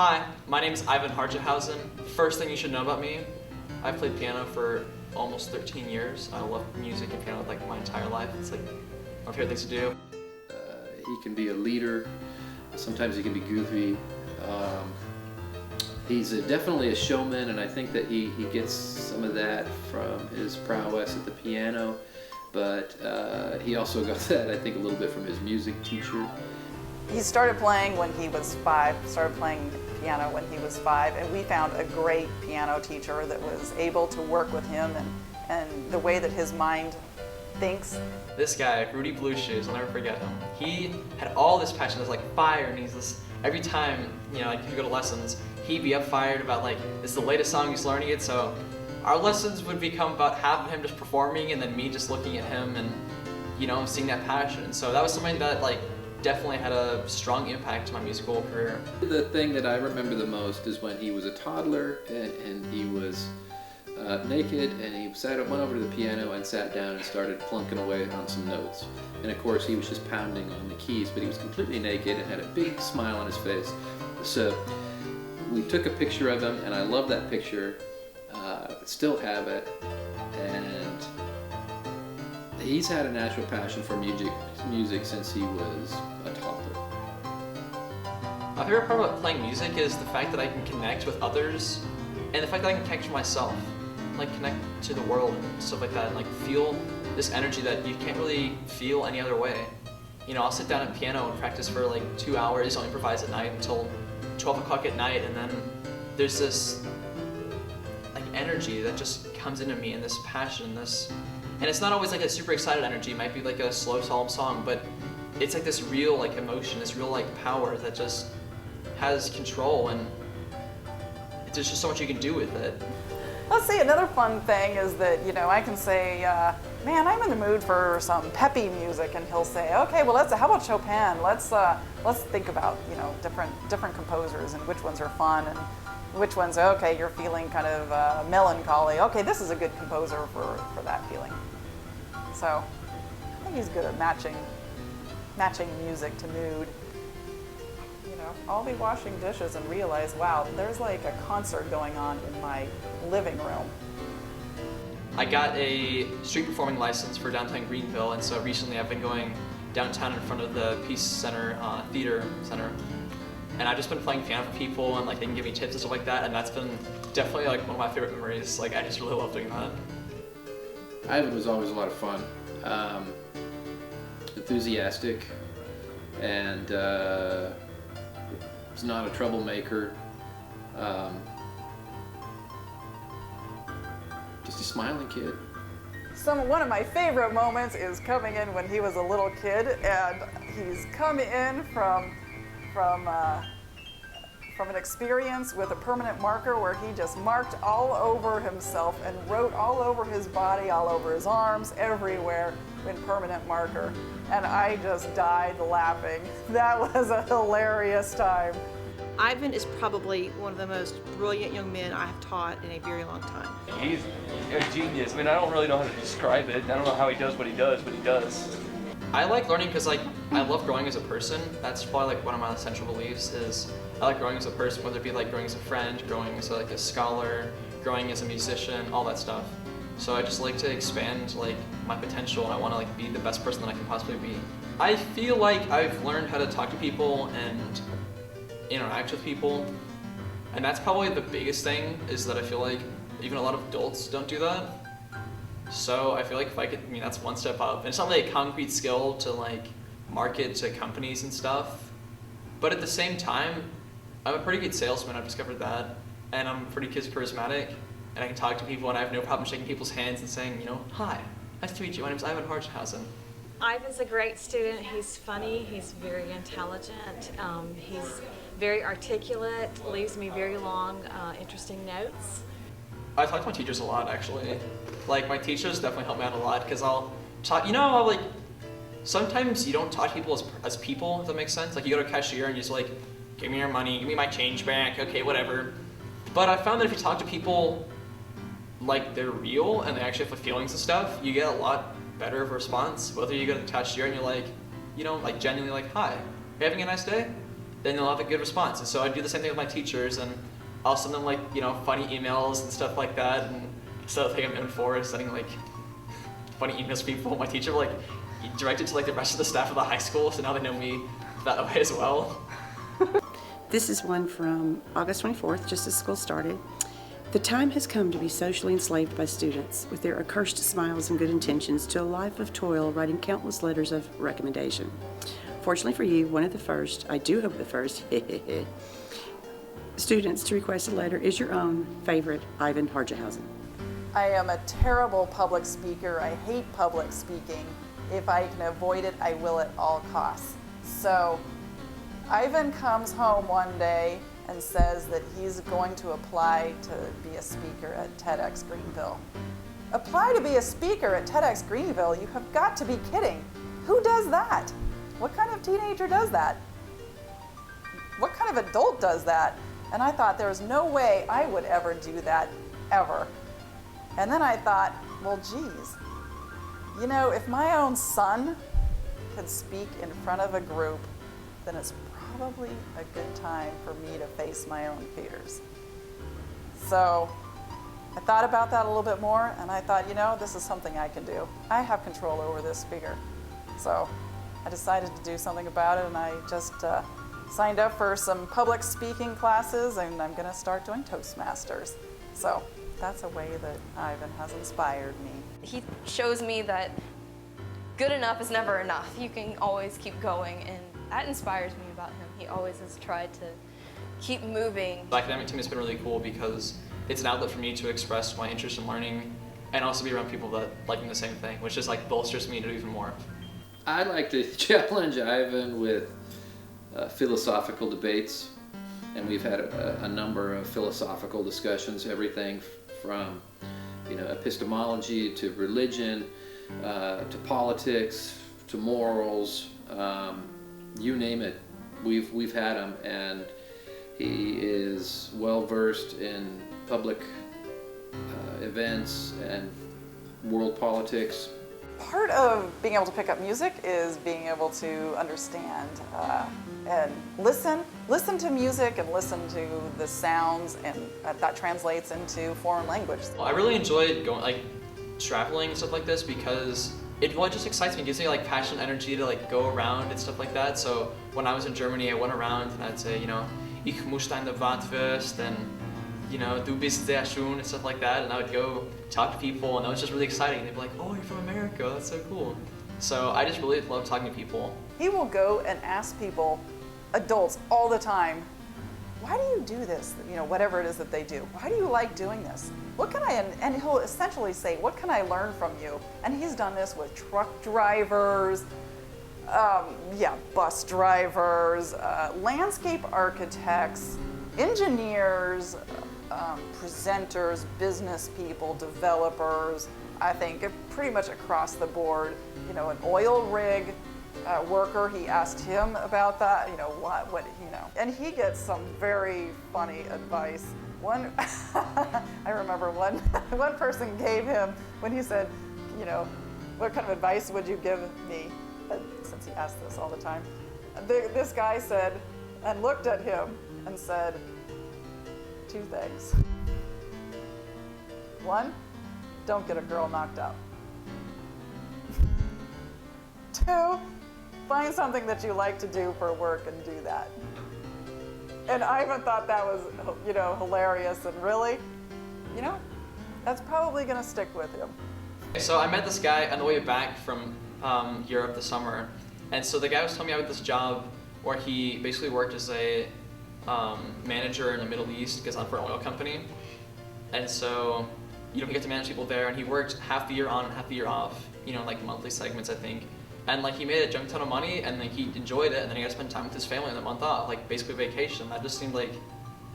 Hi, my name is Ivan Harjehausen. First thing you should know about me, I've played piano for almost 13 years. I love music and piano like my entire life. It's like my favorite things to do. He can be a leader. Sometimes he can be goofy. He's definitely a showman, and I think that he gets some of that from his prowess at the piano, but he also got that, I think, a little bit from his music teacher. He started playing when he was 5, started playing piano when he was 5, and we found a great piano teacher that was able to work with him and the way that his mind thinks. This guy, Rudy Blue Shoes, I'll never forget him. He had all this passion, there's like fire, and he's this, every time, like he'd go to lessons, he'd be up fired about like, this is the latest song he's learning it, so our lessons would become about half of him just performing and then me just looking at him and, seeing that passion. So that was something that like definitely had a strong impact to my musical career. The thing that I remember the most is when he was a toddler and he was naked, and he went over to the piano and sat down and started plunking away on some notes. And of course he was just pounding on the keys, but he was completely naked and had a big smile on his face. So we took a picture of him, and I love that picture. Still have it, and he's had a natural passion for music since he was a toddler. My favorite part about playing music is the fact that I can connect with others, and the fact that I can connect to myself, like connect to the world and stuff like that, and like feel this energy that you can't really feel any other way. I'll sit down at piano and practice for like 2 hours, I'll improvise at night until 12 o'clock at night, and then there's this like energy that just comes into me, and this passion, and it's not always like a super excited energy, it might be like a slow solemn song, but it's like this real like emotion, this real like power that just has control, and there's just so much you can do with it. Let's see, another fun thing is that, I can say, man, I'm in the mood for some peppy music, and he'll say, okay, well, how about Chopin? Let's think about, different composers and which ones are fun and which ones, okay, you're feeling kind of melancholy. Okay, this is a good composer for that feeling. So I think he's good at matching music to mood. I'll be washing dishes and realize, wow, there's like a concert going on in my living room. I got a street performing license for downtown Greenville, and so recently I've been going downtown in front of the Peace Center Theater Center, and I've just been playing piano for people, and like they can give me tips and stuff like that, and that's been definitely like one of my favorite memories. Like I just really love doing that. Ivan was always a lot of fun, enthusiastic, and was not a troublemaker. Just a smiling kid. One of my favorite moments is coming in when he was a little kid, and he's come in from an experience with a permanent marker where he just marked all over himself and wrote all over his body, all over his arms, everywhere in permanent marker. And I just died laughing. That was a hilarious time. Ivan is probably one of the most brilliant young men I have taught in a very long time. He's a genius. I don't really know how to describe it. I don't know how he does what he does, but he does. I like learning because like I love growing as a person. That's probably like one of my essential beliefs is I like growing as a person, whether it be like growing as a friend, growing as like a scholar, growing as a musician, all that stuff. So I just like to expand like my potential, and I want to like be the best person that I can possibly be. I feel like I've learned how to talk to people and interact with people, and that's probably the biggest thing, is that I feel like even a lot of adults don't do that. So I feel like if I could, that's one step up. And it's not like a concrete skill to like market to companies and stuff, but at the same time, I'm a pretty good salesman, I've discovered that, and I'm pretty charismatic, and I can talk to people, and I have no problem shaking people's hands and saying, hi, nice to meet you, my name's Ivan Harjehausen. Ivan's a great student. He's funny, he's very intelligent, he's very articulate, leaves me very long, interesting notes. I talk to my teachers a lot, actually. Like, my teachers definitely help me out a lot, because I'll talk, sometimes you don't talk to people as people, if that makes sense. Like, you go to a cashier and you just like, give me your money, give me my change back, okay, whatever. But I found that if you talk to people like they're real and they actually have feelings and stuff, you get a lot better of a response. Whether you go to the cashier and you're like, genuinely like, hi, you having a nice day? then they'll have a good response. And so I do the same thing with my teachers, and I'll send them like, you know, funny emails and stuff like that. And instead of thinking I'm known for sending like funny emails to people, my teacher will like direct it to like the rest of the staff of the high school, so now they know me that way as well. This is one from August 24th, just as school started. The time has come to be socially enslaved by students with their accursed smiles and good intentions to a life of toil, writing countless letters of recommendation. Fortunately for you, one of the first, I do hope the first, students to request a letter is your own favorite Ivan Harjehausen. I am a terrible public speaker. I hate public speaking. If I can avoid it, I will at all costs. So Ivan comes home one day and says that he's going to apply to be a speaker at TEDx Greenville. Apply to be a speaker at TEDx Greenville? You have got to be kidding. Who does that? What kind of teenager does that? What kind of adult does that? And I thought there was no way I would ever do that, ever. And then I thought, well, geez, you know, if my own son could speak in front of a group, then it's probably a good time for me to face my own fears. So I thought about that a little bit more, and I thought, you know, this is something I can do. I have control over this speaker. So I decided to do something about it, and I just signed up for some public speaking classes, and I'm going to start doing Toastmasters. So that's a way that Ivan has inspired me. He shows me that good enough is never enough. You can always keep going, and that inspires me about him. He always has tried to keep moving. The academic team has been really cool because it's an outlet for me to express my interest in learning and also be around people that like the same thing, which just like bolsters me to do even more. I'd like to challenge Ivan with philosophical debates, and we've had a number of philosophical discussions, everything from, you know, epistemology to religion, to politics, to morals, you name it. We've had him, and he is well versed in public events and world politics. Part of being able to pick up music is being able to understand and listen to music and listen to the sounds, and that translates into foreign language. Well, I really enjoyed going, like, traveling and stuff like this because it just excites me. It gives me like passion, energy to like go around and stuff like that. So when I was in Germany, I went around and I'd say, you know, ich muss deine Bratwurst, and you know, du bist sehr schön and stuff like that. And I would go talk to people, and that was just really exciting. They'd be like, oh, you're from America, that's so cool. So I just really love talking to people. He will go and ask people, adults all the time, why do you do this? You know, whatever it is that they do. Why do you like doing this? What can I, and he'll essentially say, what can I learn from you? And he's done this with truck drivers, bus drivers, landscape architects, engineers, presenters, business people, developers. I think pretty much across the board. You know, an oil rig worker, he asked him about that, you know, what, you know. And he gets some very funny advice. One, I remember one person gave him, when he said, you know, what kind of advice would you give me? Since he asks this all the time. This guy said, and looked at him and said, 2 things. 1, don't get a girl knocked up. 2, find something that you like to do for work and do that. And Ivan thought that was, you know, hilarious, and really, you know, that's probably gonna stick with him. So I met this guy on the way back from Europe this summer, and so the guy was telling me about this job where he basically worked as a manager in the Middle East, because I'm for an oil company, and so, you know, he got to manage people there, and he worked half the year on and half the year off, you know, like monthly segments, I think. And like he made a junk ton of money, and then he enjoyed it, and then he got to spend time with his family in the month off, like basically vacation. That just seemed like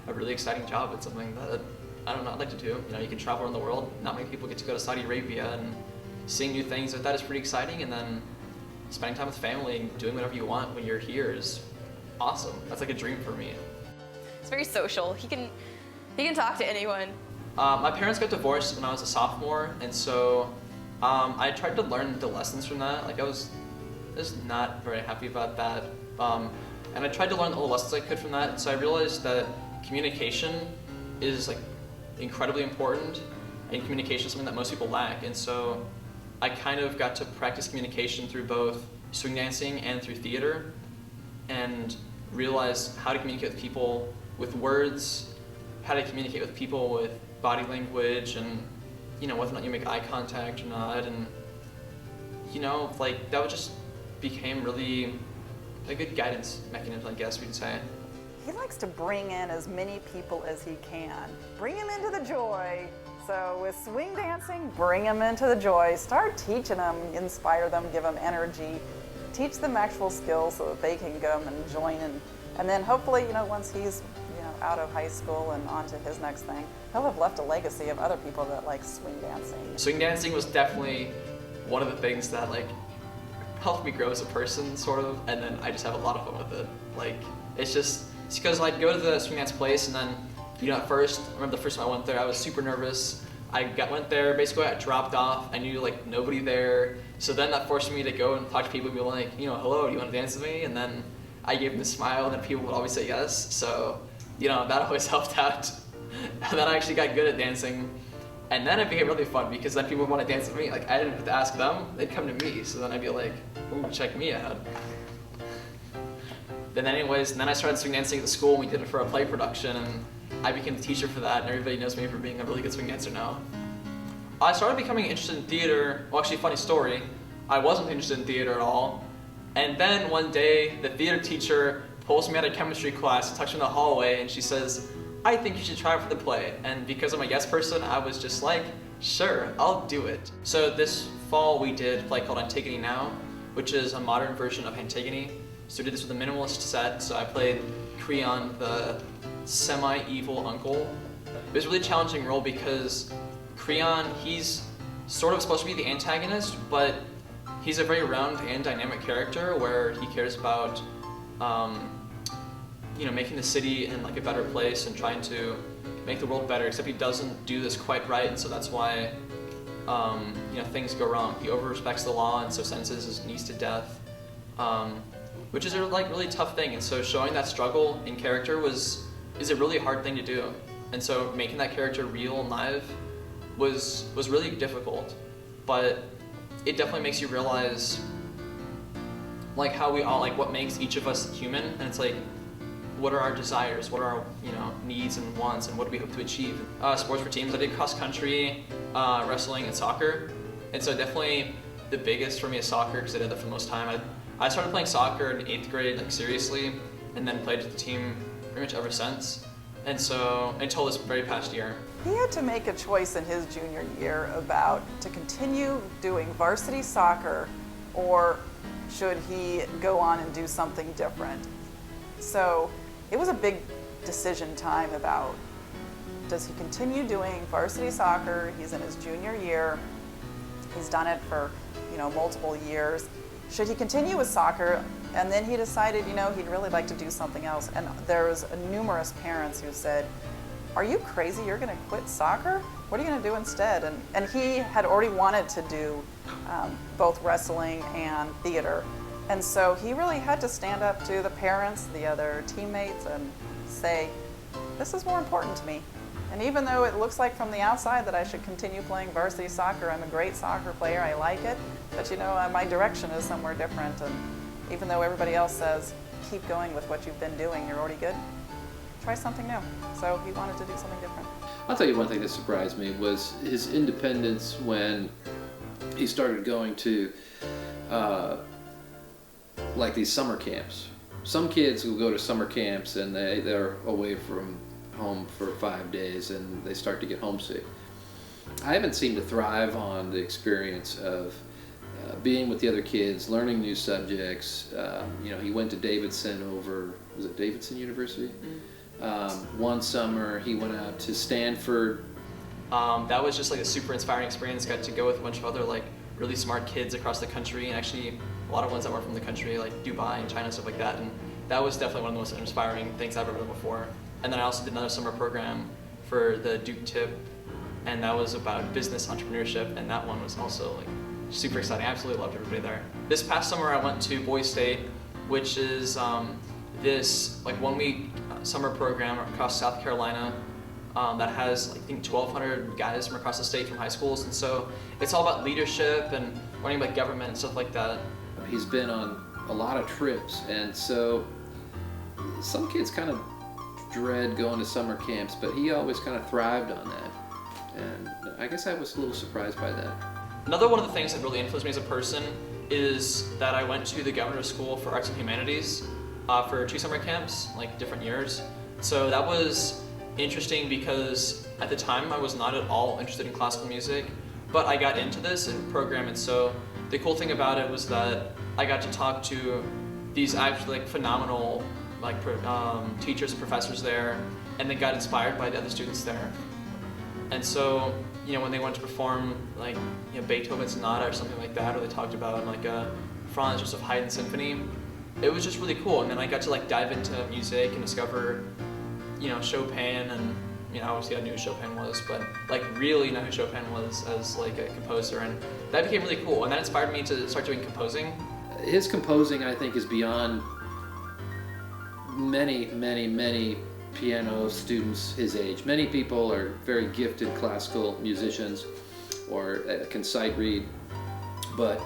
a really exciting job. It's something that, I don't know, I'd like to do. You know, you can travel around the world. Not many people get to go to Saudi Arabia, and seeing new things like that is pretty exciting. And then spending time with family and doing whatever you want when you're here is awesome. That's like a dream for me. It's very social. He can talk to anyone. My parents got divorced when I was a sophomore, and so I tried to learn the lessons from that. Like I was just not very happy about that. And I tried to learn all the lessons I could from that. And so I realized that communication is like incredibly important, and communication is something that most people lack. And so I kind of got to practice communication through both swing dancing and through theater, and realize how to communicate with people with words, how to communicate with people with body language, and whether or not you make eye contact or not, and like that just became really a good guidance mechanism, I guess we could say. He likes to bring in as many people as he can. Bring him into the joy. So with swing dancing, bring them into the joy. Start teaching them, inspire them, give them energy. Teach them actual skills so that they can go and join in. And then hopefully, once he's out of high school and on to his next thing, he'll have left a legacy of other people that like swing dancing. Swing dancing was definitely one of the things that like helped me grow as a person, sort of, and then I just have a lot of fun with it. Like, it's because I'd go to the swing dance place, and then, at first, I remember the first time I went there, I was super nervous. I went there, basically I got dropped off, I knew like nobody there, so then that forced me to go and talk to people and be like, hello, do you want to dance with me? And then I gave them a smile, and then people would always say yes, so, that always helped out. And then I actually got good at dancing. And then it became really fun because then people would want to dance with me. Like, I didn't have to ask them, they'd come to me. So then I'd be like, ooh, check me out. Then I started swing dancing at the school, and we did it for a play production, and I became the teacher for that, and everybody knows me for being a really good swing dancer now. I started becoming interested in theater. Well, actually, funny story, I wasn't interested in theater at all. And then one day, the theater teacher pulls me out of chemistry class, tucks me in the hallway, and she says, I think you should try for the play. And because I'm a yes person, I was just like, sure, I'll do it. So this fall we did a play called Antigone Now, which is a modern version of Antigone. So we did this with a minimalist set. So I played Creon, the semi-evil uncle. It was a really challenging role because Creon, he's sort of supposed to be the antagonist, but he's a very round and dynamic character where he cares about making the city in like a better place and trying to make the world better, except he doesn't do this quite right, and so that's why things go wrong. He over-respects the law and so sentences his niece to death, which is a really tough thing, and so showing that struggle in character is a really hard thing to do, and so making that character real and live was really difficult, but it definitely makes you realize like how we all, like what makes each of us human, and it's like, what are our desires, what are our needs and wants, and what do we hope to achieve. Sports for teams, I did cross country, wrestling, and soccer, and so definitely the biggest for me is soccer because I did that for the most time. I started playing soccer in 8th grade, like seriously, and then played with the team pretty much ever since, and so until this very past year. He had to make a choice in his junior year about to continue doing varsity soccer or should he go on and do something different. So it was a big decision time about, does he continue doing varsity soccer? He's in his junior year. He's done it for, multiple years. Should he continue with soccer? And then he decided, he'd really like to do something else. And there was numerous parents who said, are you crazy? You're going to quit soccer? What are you going to do instead? And he had already wanted to do both wrestling and theater. And so he really had to stand up to the parents, the other teammates, and say, this is more important to me. And even though it looks like from the outside that I should continue playing varsity soccer, I'm a great soccer player, I like it, but my direction is somewhere different. And even though everybody else says, keep going with what you've been doing, you're already good, try something new. So he wanted to do something different. I'll tell you one thing that surprised me was his independence when he started going to like these summer camps. Some kids will go to summer camps and they're away from home for 5 days and they start to get homesick. I haven't seemed to thrive on the experience of being with the other kids, learning new subjects. He went to Davidson was it Davidson University? One summer he went out to Stanford. That was just like a super inspiring experience. Got to go with a bunch of other like really smart kids across the country, and actually a lot of ones that weren't from the country, like Dubai and China, stuff like that. And that was definitely one of the most inspiring things I've ever done before. And then I also did another summer program for the Duke Tip, and that was about business entrepreneurship, and that one was also like super exciting. I absolutely loved everybody there. This past summer I went to Boise State, which is this like 1 week summer program across South Carolina that has I think 1,200 guys from across the state from high schools, and so it's all about leadership and learning about government and stuff like that. He's been on a lot of trips, and so some kids kind of dread going to summer camps, but he always kind of thrived on that, and I guess I was a little surprised by that. Another one of the things that really influenced me as a person is that I went to the Governor's School for Arts and Humanities for 2 summer camps, like different years. So that was interesting because at the time I was not at all interested in classical music, but I got into this program, and so the cool thing about it was that I got to talk to these actually like phenomenal like teachers and professors there, and then got inspired by the other students there. And so, you know, when they went to perform like, you know, Beethoven's Sonata or something like that, or they talked about like a Franz Joseph Haydn symphony, it was just really cool. And then I got to like dive into music and discover, you know, Chopin, and you know, obviously I knew who Chopin was, but like really know who Chopin was as like a composer, and that became really cool. And that inspired me to start doing composing. His composing, I think, is beyond many piano students his age. Many people are very gifted classical musicians or can sight read, but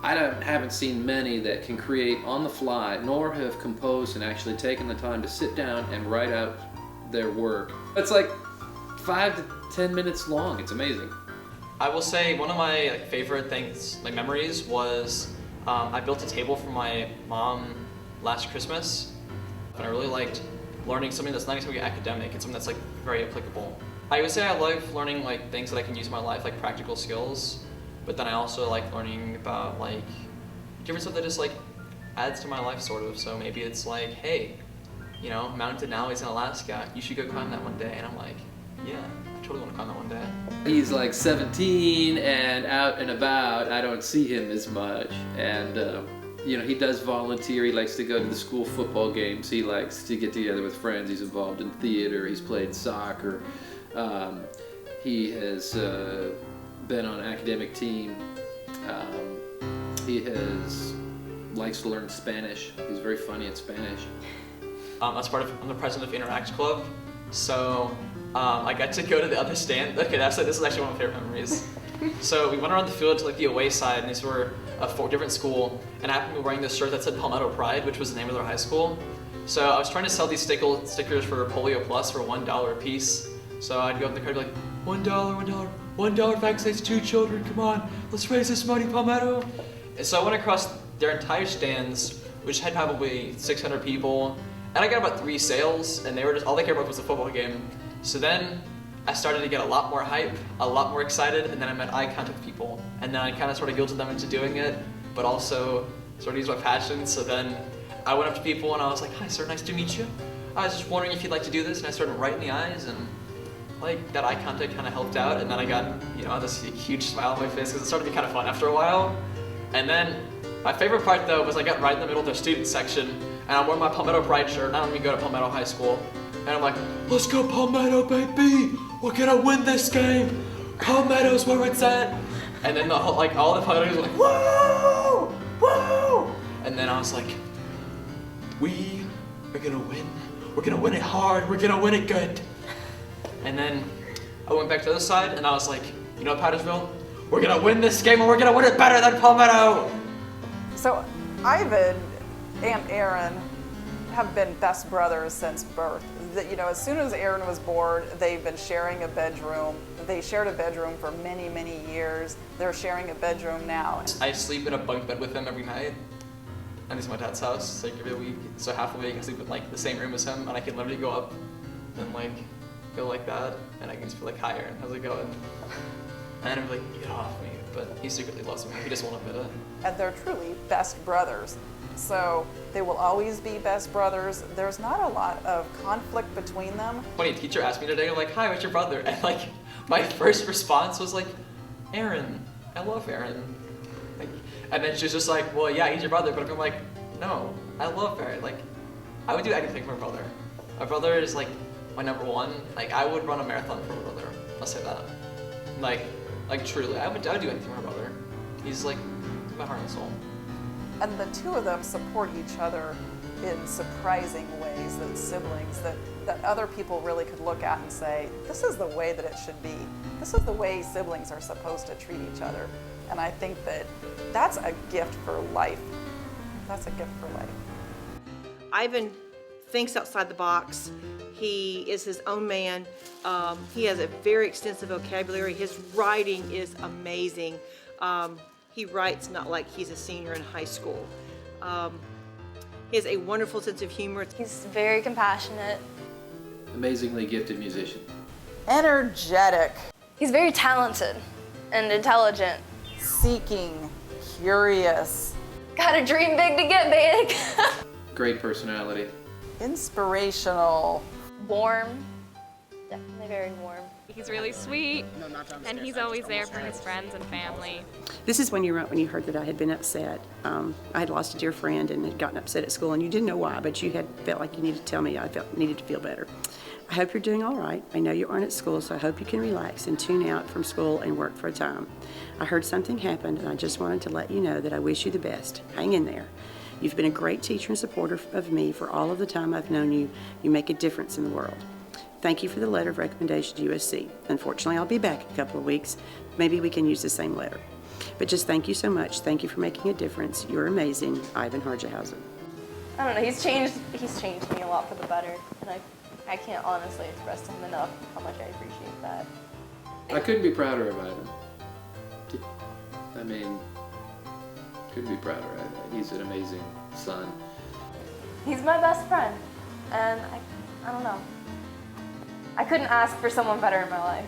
I haven't seen many that can create on the fly, nor have composed and actually taken the time to sit down and write out their work. It's like 5 to 10 minutes long. It's amazing. I will say one of my like, favorite things, like memories, was I built a table for my mom last Christmas, and I really liked learning something that's not exactly academic and something that's like very applicable. I would say I love learning like things that I can use in my life, like practical skills, but then I also like learning about like different stuff that just like adds to my life sort of. So maybe it's like, hey, you know, Mount Denali's in Alaska, you should go climb that one day. And I'm like, yeah, I totally want to climb that one day. He's like 17 and out and about. I don't see him as much, and you know, he does volunteer. He likes to go to the school football games. He likes to get together with friends. He's involved in theater. He's played soccer. He has been on an academic team. He likes to learn Spanish. He's very funny in Spanish. I'm the president of Interact Club, so I got to go to the other stand. Okay, this is actually one of my favorite memories. So we went around the field to like the away side, and these were a different school, and I happened to be wearing this shirt that said Palmetto Pride, which was the name of their high school. So I was trying to sell these stickers for Polio Plus for $1 a piece. So I'd go up in the car and be like, $1 vaccinates 2 children, come on, let's raise this money, Palmetto. And so I went across their entire stands, which had probably 600 people, and I got about 3 sales, and they were just, all they cared about was the football game. So then I started to get a lot more hype, a lot more excited, and then I met eye contact with people. And then I kind of sort of guilted them into doing it, but also sort of used my passion. So then I went up to people and I was like, hi sir, nice to meet you. I was just wondering if you'd like to do this, and I started right in the eyes, and like that eye contact kind of helped out, and then I got, you know, this huge smile on my face because it started to be kind of fun after a while. And then my favorite part though was I got right in the middle of their student section, and I'm wearing my Palmetto Pride shirt, and I don't even go to Palmetto High School. And I'm like, let's go Palmetto, baby! We're gonna win this game! Palmetto's where it's at! And then all the Palmettos were like, woo! Woo! And then I was like, we are gonna win. We're gonna win it hard. We're gonna win it good. And then I went back to the other side, and I was like, you know, Pattersville, we're gonna win this game, and we're gonna win it better than Palmetto! So Ivan and Aaron have been best brothers since birth. You know, as soon as Aaron was born, they've been sharing a bedroom. They shared a bedroom for many, many years. They're sharing a bedroom now. I sleep in a bunk bed with him every night. And this is my dad's house, like every week. So half a week I sleep in like the same room as him, and I can literally go up and like go like that, and I can just be like, hi Aaron, how's it going? And I'm like, get off me. But he secretly loves me, he just won't admit it. And they're truly best brothers. So they will always be best brothers. There's not a lot of conflict between them. Funny, a teacher asked me today, like, hi, what's your brother? And like, my first response was like, Aaron, I love Aaron. Like, and then she was just like, well, yeah, he's your brother. But I'm like, no, I love Aaron. Like, I would do anything for my brother. My brother is like my number one. Like, I would run a marathon for my brother. I'll say that. Like truly, I would do anything for my brother. He's like my heart and soul. And the two of them support each other in surprising ways, that siblings, that other people really could look at and say, this is the way that it should be. This is the way siblings are supposed to treat each other. And I think that that's a gift for life. That's a gift for life. Ivan thinks outside the box. He is his own man. He has a very extensive vocabulary. His writing is amazing. He writes not like he's a senior in high school. He has a wonderful sense of humor. He's very compassionate. Amazingly gifted musician. Energetic, He's very talented and intelligent. seeking, curious, Gotta dream big to get big. Great personality. inspirational, Warm. Definitely very warm. He's really sweet, and he's always there for his friends and family. This is when you wrote when you heard that I had been upset. I had lost a dear friend and had gotten upset at school, and you didn't know why, but you had felt like you needed to tell me. I needed to feel better. I hope you're doing all right. I know you aren't at school, so I hope you can relax and tune out from school and work for a time. I heard something happened, and I just wanted to let you know that I wish you the best. Hang in there. You've been a great teacher and supporter of me for all of the time I've known you. You make a difference in the world. Thank you for the letter of recommendation to USC. Unfortunately, I'll be back in a couple of weeks. Maybe we can use the same letter. But just thank you so much. Thank you for making a difference. You're amazing, Ivan Harjehausen. I don't know, he's changed me a lot for the better, and I can't honestly express to him enough how much I appreciate that. I couldn't be prouder of Ivan. I mean, couldn't be prouder of Ivan. He's an amazing son. He's my best friend, and I don't know. I couldn't ask for someone better in my life.